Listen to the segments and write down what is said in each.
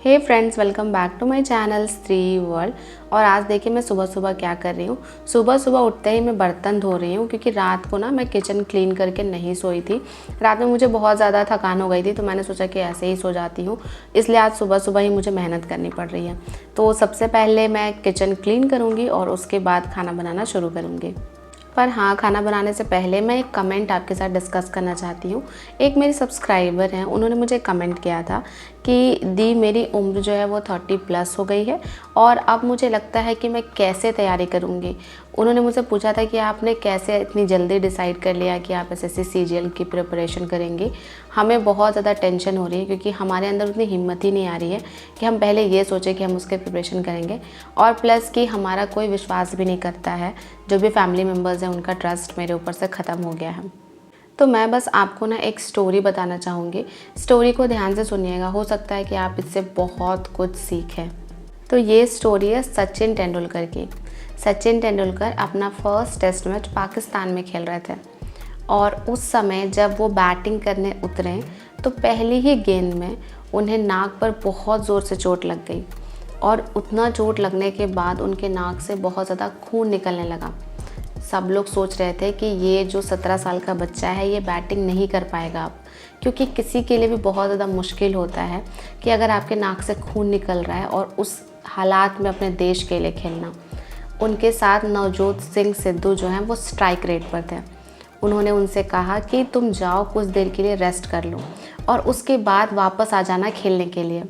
Hey friends, welcome back to my channel Stree world. और आज देखिए मैं सुबह सुबह क्या कर रही हूँ। सुबह सुबह उठते ही मैं बर्तन धो रही हूँ क्योंकि रात को ना मैं किचन क्लीन करके नहीं सोई थी। रात में मुझे बहुत ज़्यादा थकान हो गई थी तो मैंने सोचा कि ऐसे ही सो जाती हूँ, इसलिए आज सुबह सुबह ही मुझे मेहनत करनी पड़ रही है। तो सबसे पहले मैं किचन क्लीन करूँगी और उसके बाद खाना बनाना शुरू करूँगी। पर हाँ, खाना बनाने से पहले मैं एक कमेंट आपके साथ डिस्कस करना चाहती हूँ। एक मेरी सब्सक्राइबर हैं, उन्होंने मुझे कमेंट किया था कि दी मेरी उम्र जो है वो 30+ हो गई है और अब मुझे लगता है कि मैं कैसे तैयारी करूँगी। उन्होंने मुझसे पूछा था कि आपने कैसे इतनी जल्दी डिसाइड कर लिया कि आप एसएससी सीजीएल की प्रिपरेशन करेंगी। हमें बहुत ज़्यादा टेंशन हो रही है क्योंकि हमारे अंदर उतनी हिम्मत ही नहीं आ रही है कि हम पहले ये सोचें कि हम उसके प्रिपरेशन करेंगे, और प्लस कि हमारा कोई विश्वास भी नहीं करता है। जो भी फैमिली मेम्बर्स हैं उनका ट्रस्ट मेरे ऊपर से ख़त्म हो गया है। तो मैं बस आपको ना एक स्टोरी बताना चाहूँगी। स्टोरी को ध्यान से सुनिएगा, हो सकता है कि आप इससे बहुत कुछ सीखें। तो ये स्टोरी है सचिन तेंदुलकर की। सचिन तेंदुलकर अपना फर्स्ट टेस्ट मैच पाकिस्तान में खेल रहे थे और उस समय जब वो बैटिंग करने उतरे तो पहली ही गेंद में उन्हें नाक पर बहुत ज़ोर से चोट लग गई और उतना चोट लगने के बाद उनके नाक से बहुत ज़्यादा खून निकलने लगा। सब लोग सोच रहे थे कि ये जो 17 साल का बच्चा है ये बैटिंग नहीं कर पाएगा अब, क्योंकि किसी के लिए भी बहुत ज़्यादा मुश्किल होता है कि अगर आपके नाक से खून निकल रहा है और उस हालात में अपने देश के लिए खेलना। उनके साथ नवजोत सिंह सिद्धू जो हैं वो स्ट्राइक रेट पर थे। उन्होंने उनसे कहा कि तुम जाओ, कुछ देर के लिए रेस्ट कर लो और उसके बाद वापस आ जाना खेलने के लिए।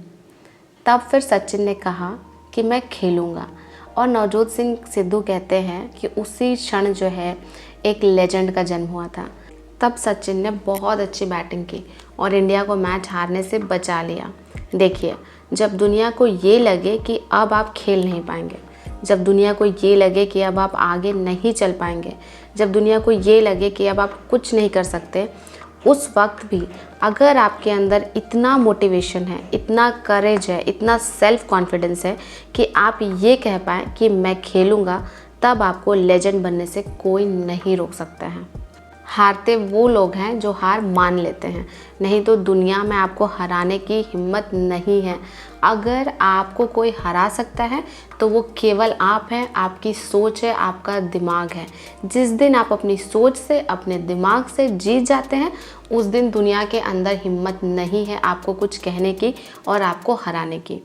तब फिर सचिन ने कहा कि मैं खेलूँगा, और नवजोत सिंह सिद्धू कहते हैं कि उसी क्षण जो है एक लेजेंड का जन्म हुआ था। तब सचिन ने बहुत अच्छी बैटिंग की और इंडिया को मैच हारने से बचा लिया। देखिए, जब दुनिया को ये लगे कि अब आप खेल नहीं पाएंगे, जब दुनिया को ये लगे कि अब आप आगे नहीं चल पाएंगे, जब दुनिया को ये लगे कि अब आप कुछ नहीं कर सकते, उस वक्त भी अगर आपके अंदर इतना मोटिवेशन है, इतना करेज है, इतना सेल्फ कॉन्फिडेंस है कि आप ये कह पाएँ कि मैं खेलूँगा, तब आपको लेजेंड बनने से कोई नहीं रोक सकता है। हारते वो लोग हैं जो हार मान लेते हैं, नहीं तो दुनिया में आपको हराने की हिम्मत नहीं है। अगर आपको कोई हरा सकता है तो वो केवल आप हैं, आपकी सोच है, आपका दिमाग है। जिस दिन आप अपनी सोच से, अपने दिमाग से जीत जाते हैं, उस दिन दुनिया के अंदर हिम्मत नहीं है आपको कुछ कहने की और आपको हराने की।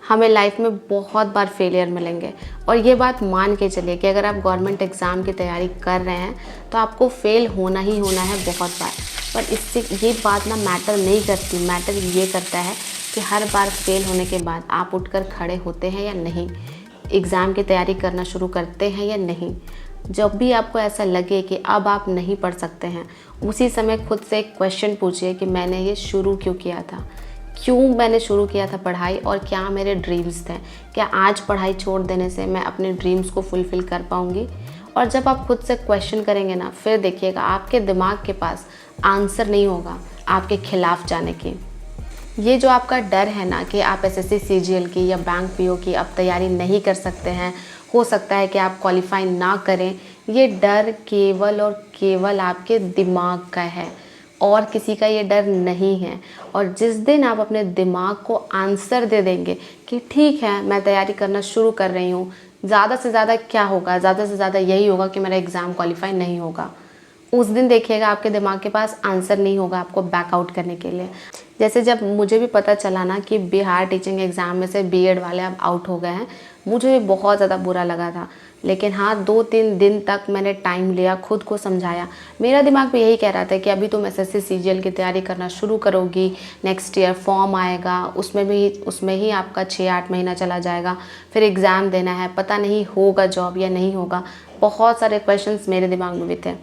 हमें लाइफ में बहुत बार फेलियर मिलेंगे और ये बात मान के चलिए कि अगर आप गवर्नमेंट एग्ज़ाम की तैयारी कर रहे हैं तो आपको फेल होना ही होना है बहुत बार। पर इससे ये बात ना मैटर नहीं करती। मैटर ये करता है कि हर बार फेल होने के बाद आप उठकर खड़े होते हैं या नहीं, एग्ज़ाम की तैयारी करना शुरू करते हैं या नहीं। जब भी आपको ऐसा लगे कि अब आप नहीं पढ़ सकते हैं, उसी समय खुद से एक क्वेश्चन पूछिए कि मैंने ये शुरू क्यों किया था, क्यों मैंने शुरू किया था पढ़ाई, और क्या मेरे ड्रीम्स थे। क्या आज पढ़ाई छोड़ देने से मैं अपने ड्रीम्स को फुलफ़िल कर पाऊँगी। और जब आप खुद से क्वेश्चन करेंगे ना, फिर देखिएगा आपके दिमाग के पास आंसर नहीं होगा आपके खिलाफ जाने की। ये जो आपका डर है ना कि आप एसएससी सीजीएल की या बैंक पीओ की अब तैयारी नहीं कर सकते हैं, हो सकता है कि आप क्वालिफाई ना करें, ये डर केवल और केवल आपके दिमाग का है और किसी का ये डर नहीं है। और जिस दिन आप अपने दिमाग को आंसर दे देंगे कि ठीक है, मैं तैयारी करना शुरू कर रही हूँ, ज़्यादा से ज़्यादा क्या होगा, ज़्यादा से ज़्यादा यही होगा कि मेरा एग्ज़ाम क्वालिफाई नहीं होगा, उस दिन देखिएगा आपके दिमाग के पास आंसर नहीं होगा आपको बैकआउट करने के लिए। जैसे जब मुझे भी पता चला ना कि बिहार टीचिंग एग्ज़ाम में से बीएड वाले अब आउट हो गए हैं, मुझे भी बहुत ज़्यादा बुरा लगा था। लेकिन हाँ, 2-3 दिन तक मैंने टाइम लिया, खुद को समझाया। मेरा दिमाग भी यही कह रहा था कि अभी तुम एसएससी सीजीएल की तैयारी करना शुरू करोगी, नेक्स्ट ईयर फॉर्म आएगा, उसमें ही आपका 6-8 महीना चला जाएगा, फिर एग्ज़ाम देना है, पता नहीं होगा जॉब या नहीं होगा। बहुत सारे क्वेश्चंस मेरे दिमाग में भी थे,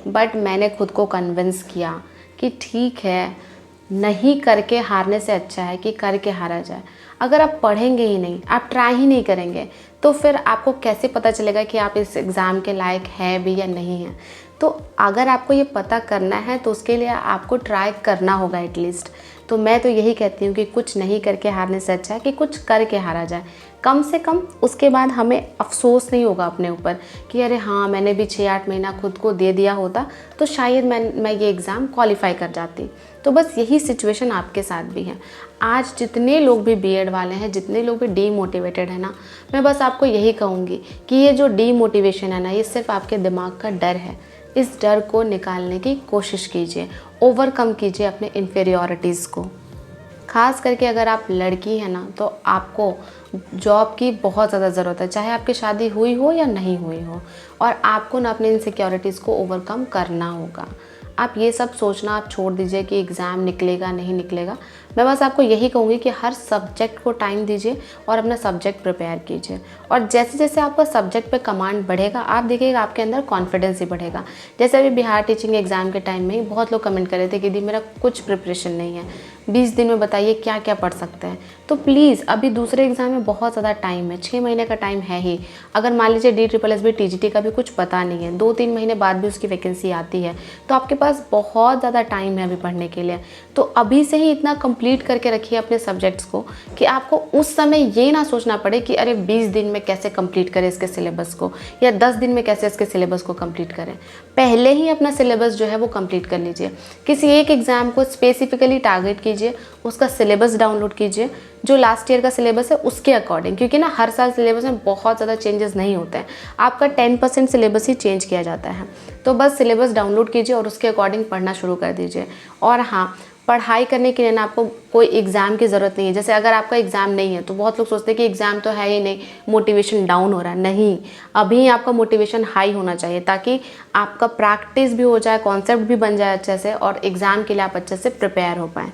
बट मैंने खुद को कन्विंस किया कि ठीक है, नहीं करके हारने से अच्छा है कि करके हारा जाए। अगर आप पढ़ेंगे ही नहीं, आप ट्राई ही नहीं करेंगे, तो फिर आपको कैसे पता चलेगा कि आप इस एग्ज़ाम के लायक हैं भी या नहीं हैं। तो अगर आपको ये पता करना है तो उसके लिए आपको ट्राई करना होगा एटलीस्ट। तो मैं तो यही कहती हूँ कि कुछ नहीं करके हारने से अच्छा है कि कुछ करके हारा जाए। कम से कम उसके बाद हमें अफसोस नहीं होगा अपने ऊपर कि अरे हाँ, मैंने भी 6-8 महीना खुद को दे दिया होता तो शायद मैं ये एग्ज़ाम क्वालिफाई कर जाती। तो बस यही सिचुएशन आपके साथ भी है। आज जितने लोग भी बीएड वाले हैं, जितने लोग भी डीमोटिवेटेड है ना, मैं बस आपको यही कहूँगी कि ये जो डीमोटिवेशन है ना, ये सिर्फ आपके दिमाग का डर है। इस डर को निकालने की कोशिश कीजिए, ओवरकम कीजिए अपने इन्फीरियॉरिटीज़ को। ख़ास करके अगर आप लड़की हैं ना, तो आपको जॉब की बहुत ज़्यादा ज़रूरत है, चाहे आपकी शादी हुई हो या नहीं हुई हो, और आपको ना अपने इनसिक्योरिटीज़ को ओवरकम करना होगा। आप ये सब सोचना आप छोड़ दीजिए कि एग्ज़ाम निकलेगा नहीं निकलेगा। मैं बस आपको यही कहूँगी कि हर सब्जेक्ट को टाइम दीजिए और अपना सब्जेक्ट प्रिपेयर कीजिए, और जैसे जैसे आपका सब्जेक्ट पे कमांड बढ़ेगा, आप देखिएगा आपके अंदर कॉन्फिडेंस ही बढ़ेगा। जैसे अभी बिहार टीचिंग एग्ज़ाम के टाइम में ही बहुत लोग कमेंट कर रहे थे कि दी मेरा कुछ प्रिपरेशन नहीं है, 20 दिन में बताइए क्या क्या पढ़ सकते हैं। तो प्लीज़ अभी दूसरे एग्ज़ाम में बहुत ज़्यादा टाइम है, 6 महीने का टाइम है ही। अगर मान लीजिए DSSB TGT का भी कुछ पता नहीं है, 2-3 महीने बाद भी उसकी वैकेंसी आती है, तो आपके पास बहुत ज़्यादा टाइम है अभी पढ़ने के लिए। तो अभी से ही इतना कंप्लीट करके रखिए अपने सब्जेक्ट्स को कि आपको उस समय ये ना सोचना पड़े कि अरे 20 दिन में कैसे कंप्लीट करें इसके सिलेबस को, या 10 दिन में कैसे इसके सिलेबस को कंप्लीट करें। पहले ही अपना सिलेबस जो है वो कंप्लीट कर लीजिए। किसी एक एग्ज़ाम को स्पेसिफिकली टारगेट कीजिए, उसका सिलेबस डाउनलोड कीजिए जो लास्ट ईयर का सिलेबस है उसके अकॉर्डिंग, क्योंकि ना हर साल सिलेबस में बहुत ज़्यादा चेंजेस नहीं होते हैं, आपका 10% सिलेबस ही चेंज किया जाता है। तो बस सिलेबस डाउनलोड कीजिए और उसके अकॉर्डिंग पढ़ना शुरू कर दीजिए। और हाँ, पढ़ाई करने के लिए ना आपको कोई एग्ज़ाम की ज़रूरत नहीं है। जैसे अगर आपका एग्ज़ाम नहीं है तो बहुत लोग सोचते हैं कि एग्ज़ाम तो है ही नहीं, मोटिवेशन डाउन हो रहा है। नहीं, अभी आपका मोटिवेशन हाई होना चाहिए ताकि आपका प्रैक्टिस भी हो जाए, कॉन्सेप्ट भी बन जाए अच्छे से, और एग्ज़ाम के लिए आप अच्छे से प्रिपेयर हो पाएँ।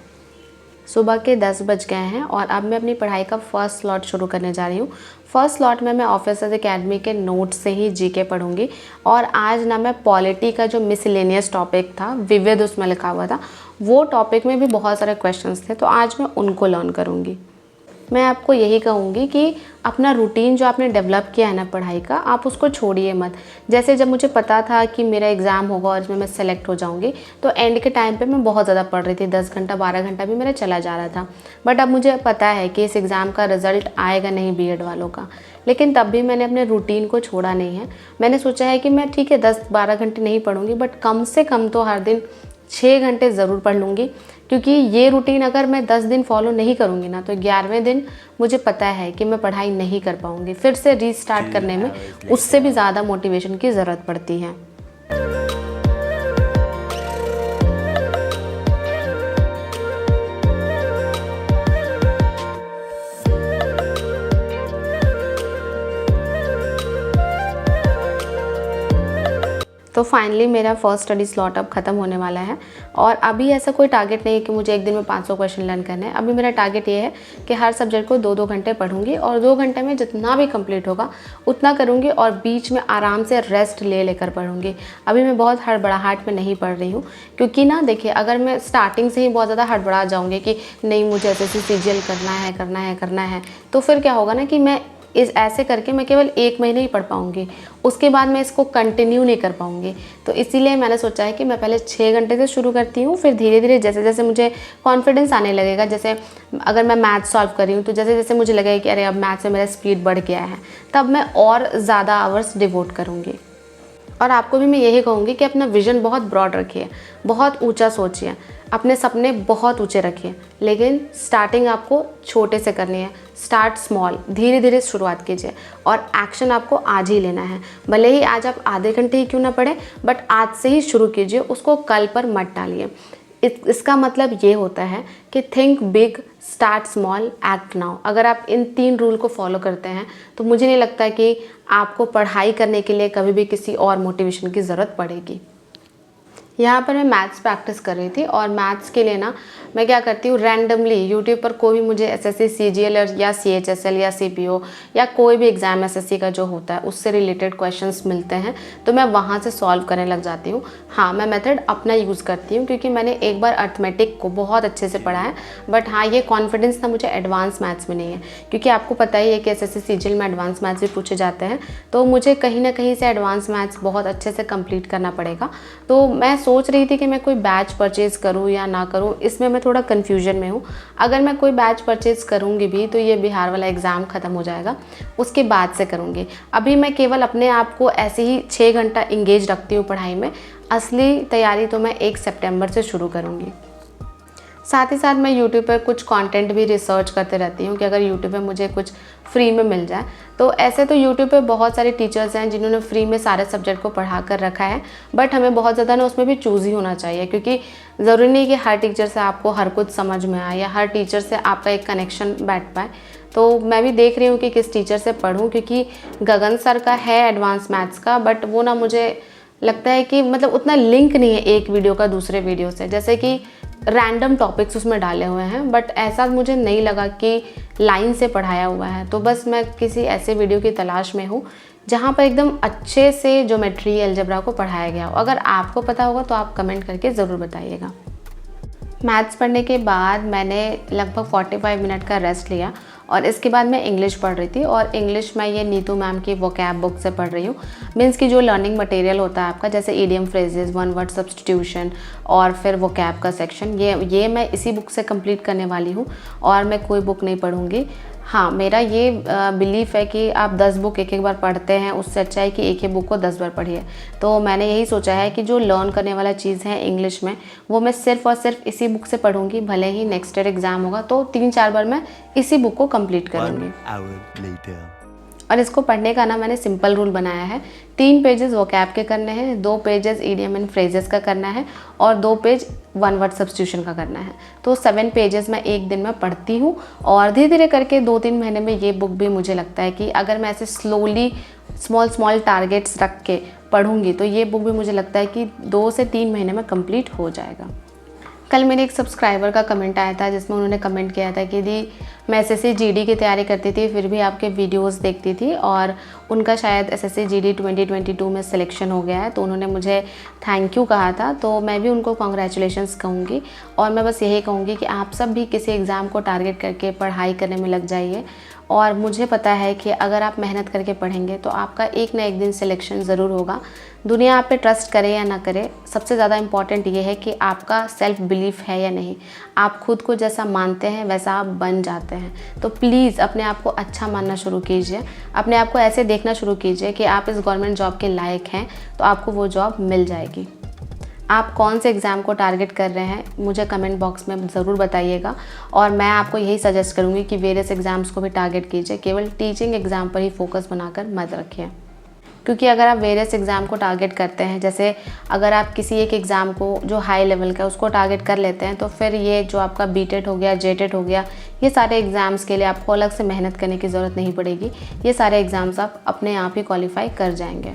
सुबह के 10 बज गए हैं और अब मैं अपनी पढ़ाई का फर्स्ट स्लॉट शुरू करने जा रही हूँ। फर्स्ट स्लॉट में मैं ऑफिसर्स एकेडमी के नोट से ही जीके पढ़ूंगी, और आज ना मैं पॉलिटी का जो मिसलेनियस टॉपिक था, विविध उसमें लिखा हुआ था, वो टॉपिक में भी बहुत सारे क्वेश्चंस थे, तो आज मैं उनको लर्न करूँगी। मैं आपको यही कहूँगी कि अपना रूटीन जो आपने डेवलप किया है ना पढ़ाई का, आप उसको छोड़िए मत। जैसे जब मुझे पता था कि मेरा एग्ज़ाम होगा और इसमें मैं सेलेक्ट हो जाऊँगी, तो एंड के टाइम पे मैं बहुत ज़्यादा पढ़ रही थी, 10 घंटा 12 घंटा भी मेरा चला जा रहा था। बट अब मुझे पता है कि इस एग्ज़ाम का रिज़ल्ट आएगा नहीं बीएड वालों का, लेकिन तब भी मैंने अपने रूटीन को छोड़ा नहीं है। मैंने सोचा है कि मैं ठीक है 10-12 घंटे नहीं पढ़ूँगी, बट कम से कम तो हर दिन 6 घंटे ज़रूर पढ़ लूँगी, क्योंकि ये रूटीन अगर मैं 10 दिन फॉलो नहीं करूँगी ना, तो 11वें दिन मुझे पता है कि मैं पढ़ाई नहीं कर पाऊँगी। फिर से रीस्टार्ट करने में उससे भी ज़्यादा मोटिवेशन की ज़रूरत पड़ती है। तो फाइनली मेरा फर्स्ट स्टडी स्लॉट अब ख़त्म होने वाला है, और अभी ऐसा कोई टारगेट नहीं है कि मुझे एक दिन में 500 क्वेश्चन लर्न करने हैं। अभी मेरा टारगेट ये है कि हर सब्जेक्ट को 2-2 घंटे पढ़ूंगी, और 2 घंटे में जितना भी कंप्लीट होगा उतना करूंगी, और बीच में आराम से रेस्ट ले लेकर पढ़ूंगी। अभी मैं बहुत हड़बड़ाहट में नहीं पढ़ रही हूँ, क्योंकि ना देखिए, अगर मैं स्टार्टिंग से ही बहुत ज़्यादा हड़बड़ा जाऊँगी कि नहीं मुझे SSC CGL करना है, तो फिर क्या होगा ना कि मैं ऐसे करके मैं केवल 1 महीने ही पढ़ पाऊँगी, उसके बाद मैं इसको कंटिन्यू नहीं कर पाऊँगी। तो इसीलिए मैंने सोचा है कि मैं पहले 6 घंटे से शुरू करती हूँ, फिर धीरे धीरे जैसे जैसे मुझे कॉन्फिडेंस आने लगेगा, जैसे अगर मैं मैथ सॉल्व कर रही हूँ तो जैसे जैसे मुझे लगेगा कि अरे अब मैथ में मेरा स्पीड बढ़ गया है, तब मैं और ज़्यादा आवर्स डिवोट करूँगी। और आपको भी मैं यही कहूँगी कि अपना विज़न बहुत ब्रॉड रखिए, बहुत ऊंचा सोचिए, अपने सपने बहुत ऊंचे रखिए, लेकिन स्टार्टिंग आपको छोटे से करनी है। स्टार्ट स्मॉल, धीरे धीरे शुरुआत कीजिए, और एक्शन आपको आज ही लेना है। भले ही आज आप आधे घंटे ही क्यों ना पढ़ें, बट आज से ही शुरू कीजिए, उसको कल पर मत डालिए। इसका मतलब ये होता है कि think big, start small, act now. अगर आप इन 3 रूल को फॉलो करते हैं तो मुझे नहीं लगता कि आपको पढ़ाई करने के लिए कभी भी किसी और मोटिवेशन की ज़रूरत पड़ेगी। यहाँ पर मैं मैथ्स प्रैक्टिस कर रही थी, और मैथ्स के लिए ना मैं क्या करती हूँ, रैंडमली यूट्यूब पर कोई भी मुझे SSC CGL या CHSL या CPO या कोई भी एग्ज़ाम SSC का जो होता है उससे रिलेटेड क्वेश्चंस मिलते हैं, तो मैं वहाँ से सॉल्व करने लग जाती हूँ। हाँ, मैं मेथड अपना यूज़ करती हूँ, क्योंकि मैंने एक बार अर्थमेटिक को बहुत अच्छे से पढ़ा है, बट हाँ ये कॉन्फिडेंस ना मुझे एडवांस मैथ्स में नहीं है, क्योंकि आपको पता ही है कि SSC CGL में एडवांस मैथ्स भी पूछे जाते हैं, तो मुझे कहीं ना कहीं से एडवांस मैथ्स बहुत अच्छे से कंप्लीट करना पड़ेगा। तो मैं सोच रही थी कि मैं कोई बैच परचेज़ करूँ या ना करूँ, इसमें मैं थोड़ा कन्फ्यूजन में हूँ। अगर मैं कोई बैच परचेज़ करूँगी भी तो ये बिहार वाला एग्ज़ाम ख़त्म हो जाएगा, उसके बाद से करूँगी। अभी मैं केवल अपने आप को ऐसे ही 6 घंटा इंगेज रखती हूँ पढ़ाई में। असली तैयारी तो मैं 1 सितंबर से शुरू करूँगी। साथ ही साथ मैं यूट्यूब पर कुछ कंटेंट भी रिसर्च करते रहती हूँ कि अगर यूट्यूब पे मुझे कुछ फ्री में मिल जाए। तो ऐसे तो यूट्यूब पे बहुत सारे टीचर्स हैं जिन्होंने फ्री में सारे सब्जेक्ट को पढ़ा कर रखा है, बट हमें बहुत ज़्यादा ना उसमें भी चूज़ ही होना चाहिए, क्योंकि ज़रूरी नहीं कि हर टीचर से आपको हर कुछ समझ में आए या हर टीचर से आपका एक कनेक्शन बैठ पाए। तो मैं भी देख रही हूँ कि किस टीचर से पढ़ूँ, क्योंकि गगन सर का है एडवांस मैथ्स का, बट वो ना मुझे लगता है कि मतलब उतना लिंक नहीं है एक वीडियो का दूसरे वीडियो से, जैसे कि रैंडम टॉपिक्स उसमें डाले हुए हैं, बट ऐसा मुझे नहीं लगा कि लाइन से पढ़ाया हुआ है। तो बस मैं किसी ऐसे वीडियो की तलाश में हूँ जहाँ पर एकदम अच्छे से ज्योमेट्री अलजेब्रा को पढ़ाया गया हो। अगर आपको पता होगा तो आप कमेंट करके ज़रूर बताइएगा। मैथ्स पढ़ने के बाद मैंने लगभग 45 मिनट का रेस्ट लिया और इसके बाद मैं इंग्लिश पढ़ रही थी। और इंग्लिश मैं ये नीतू मैम की वोकैब बुक से पढ़ रही हूँ। मीन्स की जो लर्निंग मटेरियल होता है आपका, जैसे idiom phrases, one word substitution और फिर वोकैब का सेक्शन, ये मैं इसी बुक से कंप्लीट करने वाली हूँ और मैं कोई बुक नहीं पढ़ूँगी। हाँ, मेरा ये बिलीफ है कि आप 10 बुक एक बार पढ़ते हैं, उससे अच्छा है कि एक ही बुक को 10 बार पढ़िए। तो मैंने यही सोचा है कि जो लर्न करने वाला चीज़ है इंग्लिश में, वो मैं सिर्फ़ और सिर्फ इसी बुक से पढ़ूंगी। भले ही नेक्स्ट ईयर एग्ज़ाम होगा तो 3-4 बार मैं इसी बुक को कंप्लीट करूँगी। और इसको पढ़ने का ना मैंने सिंपल रूल बनाया है। 3 पेजेस वोकैब के करने हैं, 2 पेजेस ईडियम एंड फ्रेजेस का करना है और 2 पेज वन वर्ड सब्स्टिट्यूशन का करना है। तो 7 पेजेस मैं एक दिन में पढ़ती हूँ और धीरे धीरे करके 2-3 महीने में ये बुक भी मुझे लगता है कि अगर मैं ऐसे स्लोली स्मॉल टारगेट्स रख के पढ़ूँगी तो ये बुक भी मुझे लगता है कि 2 से 3 महीने में कंप्लीट हो जाएगा। कल मेरे एक सब्सक्राइबर का कमेंट आया था जिसमें उन्होंने कमेंट किया था कि दी मैं एसएससी जीडी की तैयारी करती थी, फिर भी आपके वीडियोस देखती थी और उनका शायद एसएससी जीडी 2022 में सिलेक्शन हो गया है। तो उन्होंने मुझे थैंक यू कहा था। तो मैं भी उनको कॉन्ग्रेचुलेशंस कहूँगी और मैं बस यही कहूँगी कि आप सब भी किसी एग्ज़ाम को टारगेट करके पढ़ाई करने में लग जाइए। और मुझे पता है कि अगर आप मेहनत करके पढ़ेंगे तो आपका एक ना एक दिन सिलेक्शन ज़रूर होगा। दुनिया आप पे ट्रस्ट करे या ना करे, सबसे ज़्यादा इम्पॉर्टेंट ये है कि आपका सेल्फ बिलीफ है या नहीं। आप खुद को जैसा मानते हैं वैसा आप बन जाते हैं। तो प्लीज़ अपने आप को अच्छा मानना शुरू कीजिए, अपने आप को ऐसे देखना शुरू कीजिए कि आप इस गवर्नमेंट जॉब के लायक हैं, तो आपको वो जॉब मिल जाएगी। आप कौन से एग्ज़ाम को टारगेट कर रहे हैं मुझे कमेंट बॉक्स में ज़रूर बताइएगा। और मैं आपको यही सजेस्ट करूँगी कि वेरियस एग्ज़ाम्स को भी टारगेट कीजिए, केवल टीचिंग एग्ज़ाम पर ही फोकस बनाकर मत रखिए। क्योंकि अगर आप वेरियस एग्ज़ाम को टारगेट करते हैं, जैसे अगर आप किसी एक एग्ज़ाम को जो हाई लेवल का उसको टारगेट कर लेते हैं, तो फिर ये जो आपका बीटेट हो गया, जेटेट हो गया, ये सारे एग्ज़ाम्स के लिए आपको अलग से मेहनत करने की ज़रूरत नहीं पड़ेगी। ये सारे एग्ज़ाम्स आप अपने आप ही क्वालिफाई कर जाएंगे।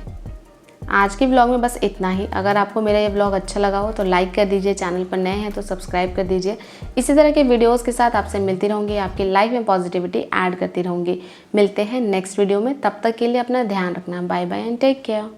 आज की व्लॉग में बस इतना ही। अगर आपको मेरा ये व्लॉग अच्छा लगा हो तो लाइक कर दीजिए, चैनल पर नए हैं तो सब्सक्राइब कर दीजिए। इसी तरह के वीडियोस के साथ आपसे मिलती रहूँगी, आपकी लाइफ में पॉजिटिविटी ऐड करती रहूँगी। मिलते हैं नेक्स्ट वीडियो में, तब तक के लिए अपना ध्यान रखना। Bye bye and take care.